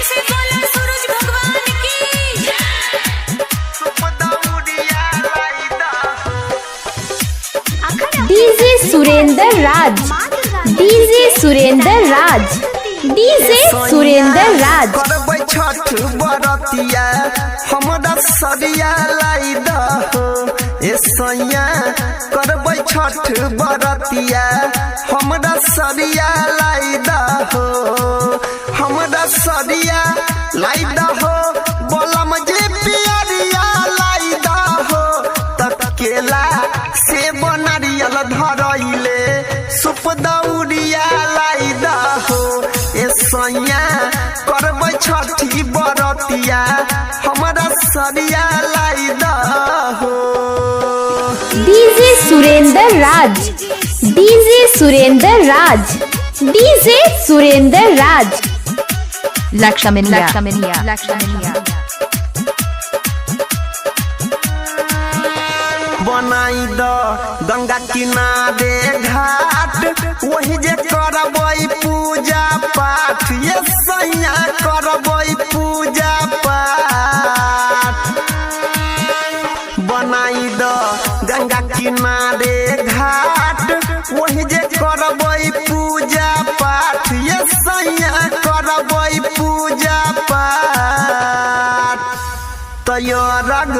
से बोला सूरज भगवान की। DJ Surendra Raj, DJ Surendra Raj, DJ Surendra राज। करबै छठ बरतिया हमरा सरिया लाई दहो ए सैया, करबै छठ बरतिया हमरा सरिया लाई दहो, हमरा सरिया लाई दहो, बोलम जे पियरिया लाई दहो, तकेला से बनरियल धरैले सुप दौरिया लाई दहो ए सैया, करबै छठी बरतिया हमरा सरिया लाई दहो। DJ Surendra Raj, DJ Surendra Raj, DJ Surendra राज। लक्ष्मणिया बनाई द गंगा किनारे घाट, वही जे करबै पूजा पाठ ये सैया, करबै पूजा पाठ। बनाई द गंगा किनारे घाट, वही जे करबै पूजा पाठ ये सैया, करबै पूजा पाठ। तैयारग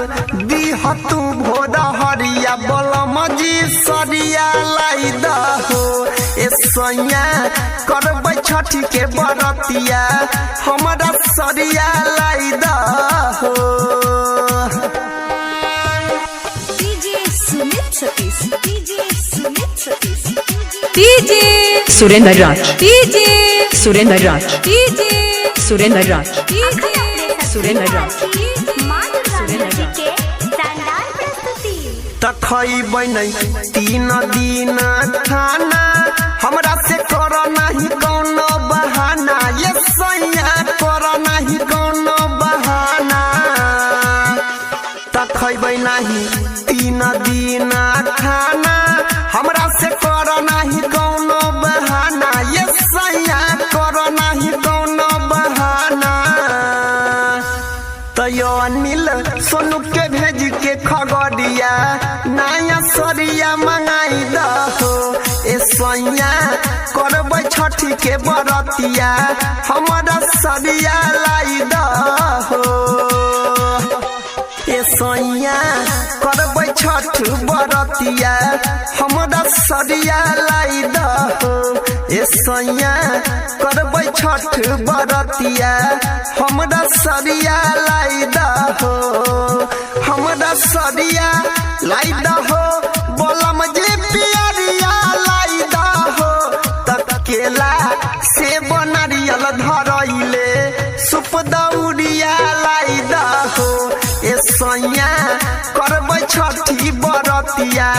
दीह तू भोर हरिया बलम जी सरिया लाई दहो ए सैया, करबै छठी के बरतिया हमरा सरिया लाई दहो। DJ Sumit Satish, DJ Sumit Satish, DJ Surendra Raj, DJ Surendra Raj, DJ Surendra Raj, DJ Surendra Raj. तखैबै नै 3 दिन खाना, हमरा से कर नहीं कोनो बहाना ये सैया, कर नहीं कोनो बहाना। तखैबै नहीं 3 दिन खाना, हमरा से कर नहीं कोनो बहाना ये सैया, कर नहीं कोनो बहाना। तयो अनिल सोनू के भेज के खगड़िया नया सरिया मंगाई दहो ए सैया, करबै छठी के बरतिया हमरा सरिया लाई दहो ए सैया, करबै छठ बरतिया हमरा सरिया लाई दहो ए सैया, करबै छठ बरतिया हमरा सरिया लाई दहो, हमरा सरिया लाई दहो, बोलम जे पियरिया लाई दहो, तकेला से बनरियल धरैले सुप दौरिया लाई दहो ए सैया, करबै छठी बरतिया